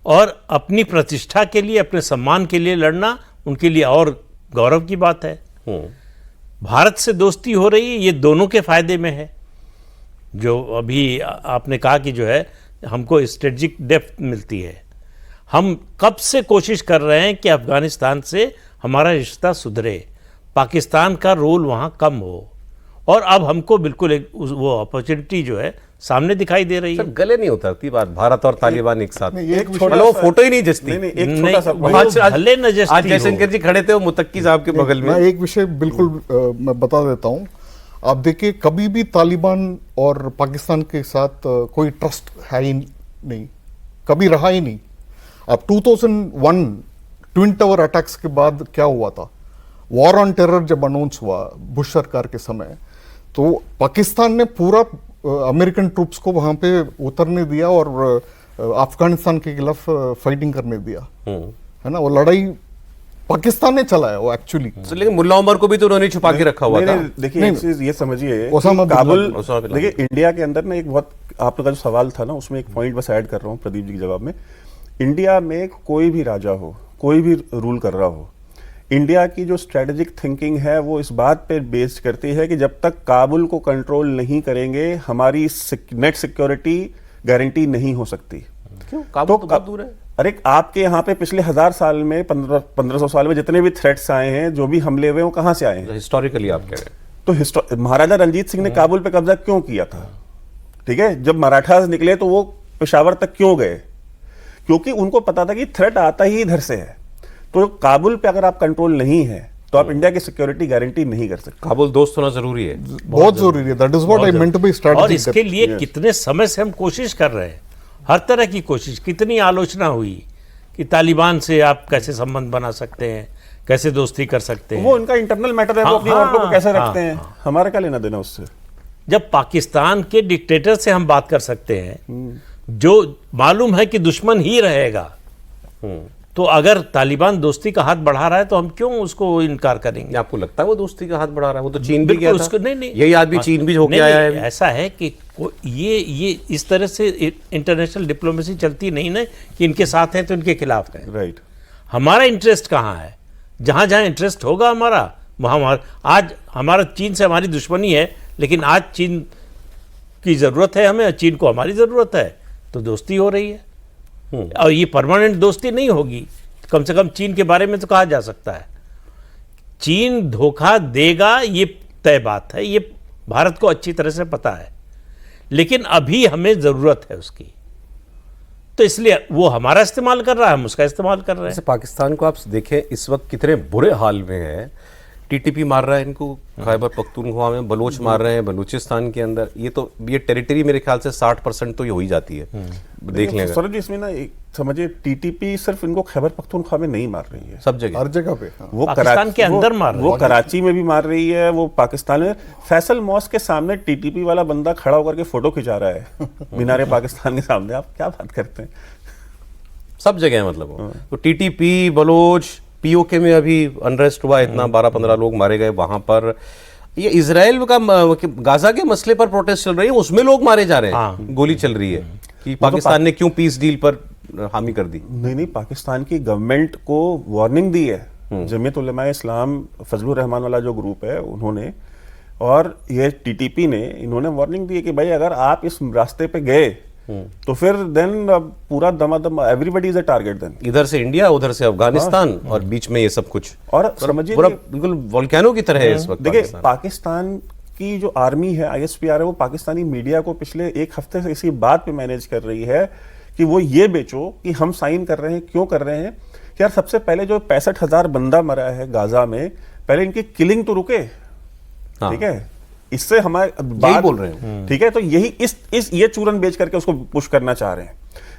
S3: और अपनी प्रतिष्ठा के लिए, अपने सम्मान के लिए लड़ना उनके लिए और गौरव की बात है। भारत से दोस्ती हो रही है, ये दोनों के फायदे में है। जो अभी आपने कहा कि जो है हमको स्ट्रेटजिक डेप्थ मिलती है, हम कब से कोशिश कर रहे हैं कि अफगानिस्तान से हमारा रिश्ता सुधरे, पाकिस्तान का रोल वहाँ कम हो, और अब हमको बिल्कुल एक वो अपॉर्चुनिटी जो है सामने दिखाई दे रही है।
S2: सर गले नहीं उतरती बात भारत और तालिबान एक साथ,
S5: एक छोटा
S2: मतलब वो
S5: सा-
S2: फोटो ही नहीं जचती।
S5: नहीं, एक छोटा सा
S3: वो
S5: point।
S3: भले न जचती
S2: आज
S3: हो।
S2: जयशंकर जी खड़े थे वो मुतक्की साहब के बगल
S4: मैं
S2: में।
S4: एक विषय बिल्कुल मैं बता देता हूं। आप देखिए, कभी भी तालिबान और पाकिस्तान के साथ कोई ट्रस्ट है ही नहीं, कभी रहा ही नहीं। अब 2001 ट्विन टावर अटैक्स के बाद क्या हुआ था, वॉर ऑन टेरर जब अनाउंस हुआ बुश सरकार के समय, तो पाकिस्तान ने पूरा अमेरिकन ट्रूप्स को वहां पे उतरने दिया और अफगानिस्तान के खिलाफ फाइटिंग करने दिया, है ना। वो लड़ाई पाकिस्तान ने चलाया वो एक्चुअली।
S2: लेकिन मुल्ला उमर को भी तो उन्होंने छुपा के रखा हुआ
S5: नहीं,
S2: था।
S5: नहीं, देखिए एक चीज ये समझिए
S4: ओसामा
S5: कि
S4: bin
S5: Kabul,
S4: Laden.
S2: Osama bin Laden.
S5: देखिए इंडिया के अंदर ना एक बहुत, आपका जो सवाल था ना उसमें एक पॉइंट बस ऐड कर रहा हूँ प्रदीप जी के जवाब में। इंडिया में कोई भी राजा हो, कोई भी रूल कर रहा हो, इंडिया की जो स्ट्रेटेजिक थिंकिंग है वो इस बात पे बेस्ड करती है कि जब तक काबुल को कंट्रोल नहीं करेंगे हमारी नेट सिक्योरिटी गारंटी नहीं हो सकती।
S2: क्यों? काबुल तो बहुत दूर है।
S5: अरे आपके यहाँ पे पिछले 1000 साल में 1500 साल में जितने भी थ्रेट्स आए हैं, जो भी हमले हुए हैं, वो कहाँ से आए हैं?
S2: हिस्टोरिकली आप कह रहे हैं
S5: तो महाराजा रंजीत सिंह ने काबुल पे कब्जा क्यों किया था? ठीक है, जब मराठास निकले तो वो पेशावर तक क्यों गए? क्योंकि उनको पता था कि थ्रेट आता ही इधर से है। तो काबुल पे अगर आप कंट्रोल नहीं है तो आप इंडिया की सिक्योरिटी गारंटी नहीं कर सकते।
S2: काबुल दोस्त होना जरूरी है।
S4: बहुत जरूरी है। That is what I meant by
S3: और
S4: स्ट्रेटजी।
S3: इसके लिए कितने समय से हम कोशिश कर रहे हैं, हर तरह की कोशिश, कितनी आलोचना हुई कि तालिबान से आप कैसे संबंध बना सकते हैं, कैसे दोस्ती कर सकते हैं।
S5: वो उनका इंटरनल मैटर है, वो
S3: हाँ,
S5: अपनी औरतों को कैसे
S3: हाँ,
S5: रखते हैं, हमारा क्या लेना देना उससे।
S3: जब पाकिस्तान के डिक्टेटर से हम बात कर सकते हैं जो मालूम है कि दुश्मन ही रहेगा, तो अगर तालिबान दोस्ती का हाथ बढ़ा रहा है तो हम क्यों उसको इनकार करेंगे?
S2: आपको लगता है वो दोस्ती का हाथ बढ़ा रहा है? वो तो चीन भी
S3: बिल्कुल
S2: गया था।
S3: उसको नहीं
S2: यही आदमी चीन भी होके
S3: नहीं,
S2: आया
S3: नहीं,
S2: है।
S3: ऐसा है कि ये इस तरह से इंटरनेशनल डिप्लोमेसी चलती नहीं ना कि इनके साथ हैं तो इनके खिलाफ हैं।
S5: राइट।
S3: हमारा इंटरेस्ट कहाँ है? जहाँ जहाँ इंटरेस्ट होगा हमारा वहाँ आज हमारा चीन से हमारी दुश्मनी है, लेकिन आज चीन की ज़रूरत है हमें, चीन को हमारी ज़रूरत है, तो दोस्ती हो रही है। और ये परमानेंट दोस्ती नहीं होगी, कम से कम चीन के बारे में तो कहा जा सकता है चीन धोखा देगा, ये तय बात है, ये भारत को अच्छी तरह से पता है, लेकिन अभी हमें ज़रूरत है उसकी, तो इसलिए वो हमारा इस्तेमाल कर रहा है, हम उसका इस्तेमाल कर रहे हैं।
S2: जैसे पाकिस्तान को आप देखें इस वक्त कितने बुरे हाल में है। टीटीपी मार रहा है इनको खैबर पख्तूनख्वा में, बलोच मार रहे हैं बलूचिस्तान के अंदर। ये टेरिटरी मेरे ख्याल से 60% तो ये हो ही जाती है। देख लेंगे
S5: सौरभ जी, इसमें ना एक समझिए, टीटीपी सिर्फ इनको खैबर पख्तूनख्वा में नहीं मार रही है,
S2: सब जगह।
S4: हर जगह पे। हाँ।
S5: वो
S3: पाकिस्तान के अंदर मार रही है।
S5: वो कराची में भी मार रही है, वो पाकिस्तान में फैसल मॉस्क के सामने टीटीपी वाला बंदा खड़ा होकर के फोटो खिंचा रहा है मीनारे पाकिस्तान के सामने। आप क्या बात करते हैं?
S2: सब जगह है मतलब वो। तो टीटीपी बलोच पीओके में अभी अनरेस्ट हुआ, इतना 12-15 लोग मारे गए वहां पर। ये इजराइल का गाजा के मसले पर प्रोटेस्ट चल रही है, उसमें लोग मारे जा रहे हैं, गोली चल रही है कि पाकिस्तान ने क्यों पीस डील पर हामी कर दी।
S5: नहीं, पाकिस्तान की गवर्नमेंट को वार्निंग दी है जमीयत उलमा इस्लाम, फजलुर रहमान वाला जो ग्रुप है उन्होंने, और ये टीटीपी ने, इन्होंने वार्निंग दी है कि भाई अगर आप इस रास्ते पे गए तो फिर देन पूरा दमादम everybody is a target then.
S2: इधर से इंडिया, उधर से अफगानिस्तान, और बीच में ये सब कुछ, और
S5: समझिए
S2: पूरा बिल्कुल वोल्केनो की तरह है इस वक्त।
S5: देखिए पाकिस्तान की जो आर्मी है, आईएसपीआर है, वो पाकिस्तानी मीडिया को पिछले एक हफ्ते से इसी बात पे मैनेज कर रही है कि वो ये बेचो कि हम साइन कर रहे हैं, क्यों कर रहे हैं कि यार सबसे पहले जो 65,000 बंदा मरा है गाजा में, पहले इनकी किलिंग तो रुके। ठीक है, इससे हमारे
S2: यही बोल रहे हैं।
S5: ठीक है, तो यही इस ये चूरन बेच करके उसको पुश करना चाह रहे हैं।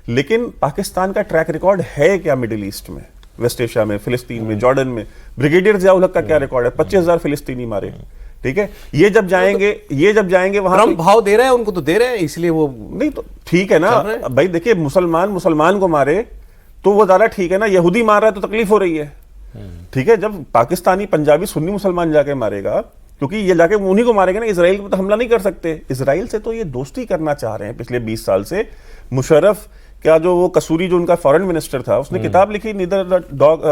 S5: लेकिन पाकिस्तान का ट्रैक रिकॉर्ड है क्या मिडिल ईस्ट में, वेस्ट एशिया में, फिलिस्तीन में, जॉर्डन में? ब्रिगेडियर जियाउल हक का क्या रिकॉर्ड है? 25,000 फिलिस्तीनी मारे। ठीक है, ये जब जाएंगे वहां
S2: ट्रम्प भाव दे रहे हैं उनको, तो दे रहे हैं, इसलिए वो
S5: नहीं, तो ठीक है ना भाई। देखिए मुसलमान को मारे तो वो ज्यादा ठीक है ना, यहूदी मार रहा है तो तकलीफ हो रही है। ठीक है, जब पाकिस्तानी पंजाबी सुन्नी मुसलमान जाके मारेगा, क्योंकि ये जाके उन्हीं को मारेंगे ना, इसराइल पे तो हमला नहीं कर सकते। इसराइल से तो ये दोस्ती करना चाह रहे हैं पिछले 20 साल से। मुशर्रफ क्या जो वो कसूरी जो उनका फॉरेन मिनिस्टर था, उसने किताब लिखी नीदर डॉग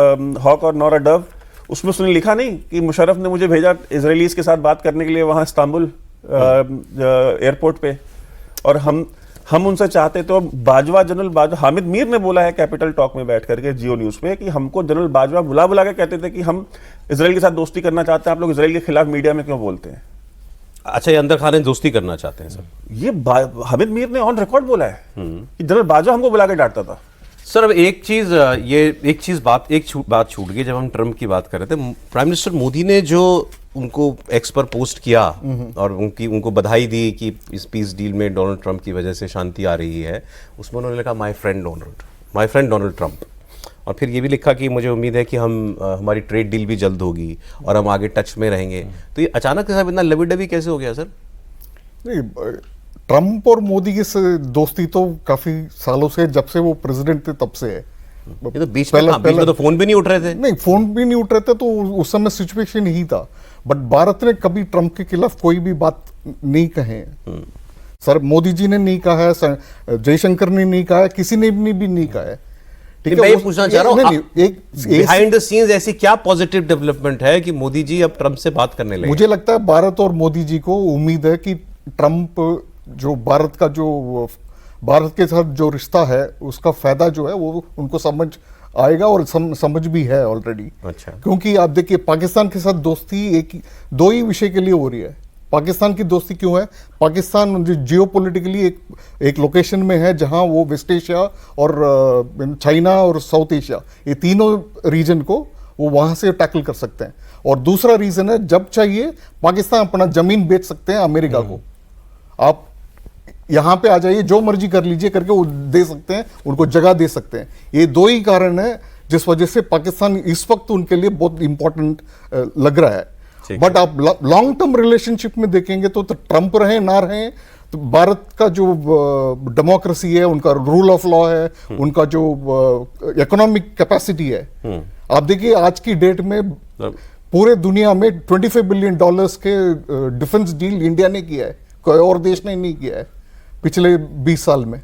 S5: हॉक और नॉर अ डव, उसमें उसने लिखा नहीं कि मुशर्रफ ने मुझे भेजा इजरायलीज के साथ बात करने के लिए वहां इस्तांबुल एयरपोर्ट पे, और हम उनसे चाहते तो जनरल बाजवा हामिद मीर ने बोला है कैपिटल टॉक में बैठ करके जियो न्यूज पे कि हमको जनरल बाजवा बुला बुला के कहते थे कि हम इजराइल के साथ दोस्ती करना चाहते हैं, आप लोग इजराइल के खिलाफ मीडिया में क्यों बोलते हैं।
S2: अच्छा, ये अंदर खाने दोस्ती करना चाहते हैं सर।
S5: ये हामिद मीर ने ऑन रिकॉर्ड बोला है कि जनरल बाजवा हमको बुला के डांटता था।
S2: सर अब एक बात छूट गई। जब हम ट्रम्प की बात कर रहे थे, प्राइम मिनिस्टर मोदी ने जो उनको एक्स पर पोस्ट किया और उनको बधाई दी कि इस पीस डील में डोनाल्ड ट्रम्प की वजह से शांति आ रही है, उसमें उन्होंने लिखा माय फ्रेंड डोनाल्ड ट्रम्प, और फिर ये भी लिखा कि मुझे उम्मीद है कि हमारी ट्रेड डील भी जल्द होगी और हम आगे टच में रहेंगे। तो ये अचानक से इतना लवी डबी कैसे हो गया सर?
S4: नहीं, ट्रम्प और मोदी की दोस्ती तो काफी सालों से, जब से वो प्रेसिडेंट थे तब से है।
S2: ये तो बीच में तो फोन भी नहीं उठ रहे थे।
S4: नहीं, फोन भी नहीं उठ रहे थे, तो उस समय सिचुएशन यही था। बट भारत ने कभी ट्रम्प के खिलाफ कोई भी बात नहीं कहे। सर मोदी जी ने नहीं कहा है, जयशंकर ने नहीं कहा है, किसी ने भी नहीं कहा है।
S2: मैं ये पूछना चाह रहा हूँ, बिहाइंड द सीन्स ऐसी क्या पॉजिटिव डेवलपमेंट है कि मोदी जी अब ट्रम्प से बात करने लगे?
S4: मुझे लगता है भारत और मोदी जी को उम्मीद है कि ट्रम्प जो भारत के साथ जो रिश्ता है उसका फायदा जो है वो उनको समझ आएगा, और समझ भी है ऑलरेडी।
S2: अच्छा।
S4: क्योंकि आप देखिए पाकिस्तान के साथ दोस्ती दो ही विषय के लिए हो रही है। पाकिस्तान की दोस्ती क्यों है? पाकिस्तान जियोपॉलिटिकली एक लोकेशन में है जहां वो वेस्ट एशिया और चाइना और साउथ एशिया, ये तीनों रीजन को वो वहां से टैकल कर सकते हैं। और दूसरा रीजन है, जब चाहिए पाकिस्तान अपना जमीन बेच सकते हैं अमेरिका को। आप यहां पे आ जाइए, जो मर्जी कर लीजिए करके वो दे सकते हैं, उनको जगह दे सकते हैं। ये दो ही कारण है जिस वजह से पाकिस्तान इस वक्त उनके लिए बहुत इंपॉर्टेंट लग रहा है। बट आप लॉन्ग टर्म रिलेशनशिप में देखेंगे तो ट्रम्प रहे ना रहे, तो भारत का जो डेमोक्रेसी है, उनका रूल ऑफ लॉ है, उनका जो इकोनॉमिक कैपेसिटी है, आप देखिए आज की डेट में पूरे दुनिया में $25 बिलियन के डिफेंस डील इंडिया ने किया है, कोई और देश ने नहीं किया है पिछले 20 साल में।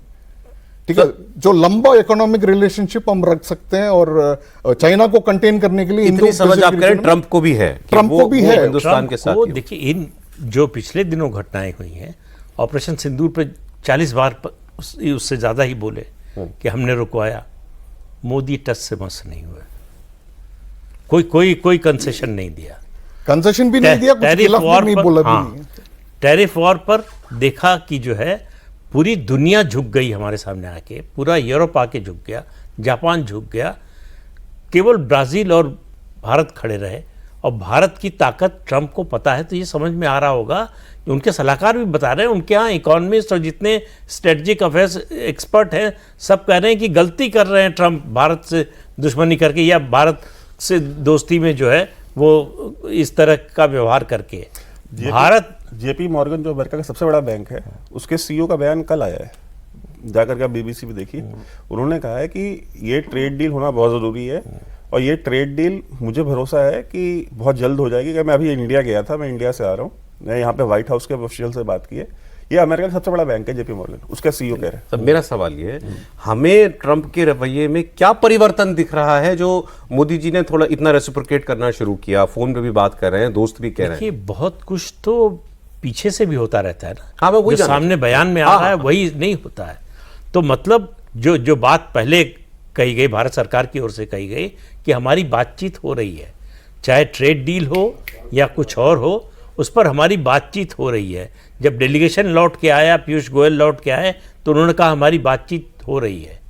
S4: ठीक है, जो लंबा इकोनॉमिक रिलेशनशिप हम रख सकते हैं, और चाइना को कंटेन करने के लिए
S2: इतनी समझ आप करें ट्रम्प को भी है,
S4: ट्रम्प को भी है
S2: हिंदुस्तान के साथ।
S3: देखिए, इन जो पिछले दिनों घटनाएं हुई हैं, ऑपरेशन सिंदूर पे 40 बार उससे ज्यादा ही बोले कि हमने रुकवाया, मोदी टच से मस नहीं हुए, कोई कंसेशन नहीं दिया,
S4: कंसेशन भी नहीं दिया, कुछ खिलाफ नहीं बोला भी नहीं।
S3: टैरिफ वॉर पर देखा कि जो है पूरी दुनिया झुक गई हमारे सामने आके, पूरा यूरोप आके झुक गया, जापान झुक गया, केवल ब्राजील और भारत खड़े रहे। और भारत की ताकत ट्रम्प को पता है, तो ये समझ में आ रहा होगा, उनके सलाहकार भी बता रहे हैं, उनके यहाँ इकोनॉमिस्ट और जितने स्ट्रेटजिक अफेयर्स एक्सपर्ट हैं सब कह रहे हैं कि गलती कर रहे हैं ट्रम्प भारत से दुश्मनी करके, या भारत से दोस्ती में जो है वो इस तरह का व्यवहार करके। भारत
S5: जेपी मॉर्गन जो अमेरिका का सबसे बड़ा बैंक है, उसके सीईओ का बयान कल आया है, जाकर के आप बीबीसी पे देखिए। उन्होंने कहा है कि ये ट्रेड डील होना बहुत ज़रूरी है, और ये ट्रेड डील मुझे भरोसा है कि बहुत जल्द हो जाएगी। कि मैं अभी इंडिया गया था, मैं इंडिया से आ रहा हूँ, मैं यहाँ पे व्हाइट हाउस के ऑफिशियल से बात की है, ये अमेरिका का सबसे बड़ा बैंक है जेपी मॉर्गन, उसका सीईओ कह रहे हैं।
S2: तो मेरा सवाल ये है, हमें ट्रम्प के रवैये में क्या परिवर्तन दिख रहा है जो मोदी जी ने थोड़ा इतना रेसिप्रोकेट करना शुरू किया, फोन पे भी बात कर रहे हैं, दोस्त भी कह रहे हैं?
S3: देखिए, बहुत कुछ तो पीछे से भी होता रहता है ना।
S2: हाँ, मैं वही
S3: जो सामने बयान में आ रहा है वही नहीं होता है। तो मतलब जो बात पहले कही गई, भारत सरकार की ओर से कही गई कि हमारी बातचीत हो रही है, चाहे ट्रेड डील हो या कुछ और हो, उस पर हमारी बातचीत हो रही है। जब डेलीगेशन लौट के आया, पीयूष गोयल लौट के आए, तो उन्होंने कहा हमारी बातचीत हो रही है।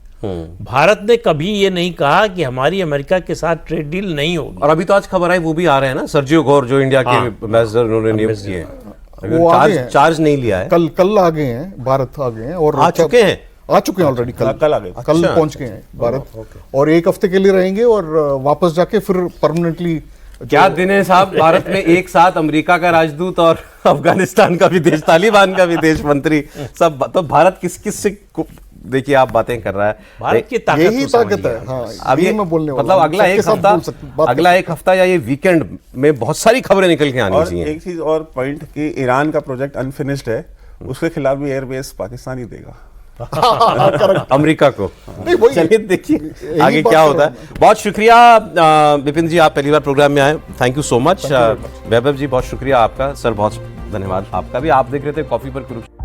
S3: भारत ने कभी ये नहीं कहा कि हमारी अमेरिका के साथ ट्रेड डील नहीं होगी।
S2: और अभी तो आज खबर आई, वो भी आ रहे हैं ना, सर्जियो गौर जो इंडिया के एम्बेसडर उन्होंने नियुक्त किए हैं, चार्ज नहीं लिया है,
S4: कल आ गए हैं, भारत आ गए हैं, और
S2: आ चुके हैं
S4: ऑलरेडी, कल
S5: आ गए,
S4: कल पहुंच गए हैं भारत, और 1 हफ्ते के लिए रहेंगे और वापस जाके फिर परमानेंटली।
S2: क्या दिन है साहब, भारत में एक साथ अमेरिका का राजदूत और अफगानिस्तान का विदेश, तालिबान का विदेश मंत्री, सब। तो भारत किस से देखिए आप बातें कर रहा है,
S3: भारत की ताकत,
S4: यही ताकत है। हाँ,
S2: अब ये
S4: मैं बोलने
S2: मतलब अगला एक हफ्ता या ये वीकेंड में बहुत सारी खबरें निकल के आनी चाहिए।
S5: एक चीज और पॉइंट कि ईरान का प्रोजेक्ट अनफिनिश्ड है, उसके खिलाफ भी एयरबेस पाकिस्तान ही देगा।
S2: अमेरिका को।
S4: नहीं, वही-
S2: चलिए देखिए
S4: यही
S2: आगे
S4: बात
S2: क्या
S4: कर
S2: होता
S4: रहा
S2: है। बहुत शुक्रिया विपिन जी, आप पहली बार प्रोग्राम में आए, थैंक यू सो मच। वैभव जी बहुत शुक्रिया आपका, सर बहुत धन्यवाद आपका भी। आप देख रहे थे कॉफी पर कुरुक्षेत्र।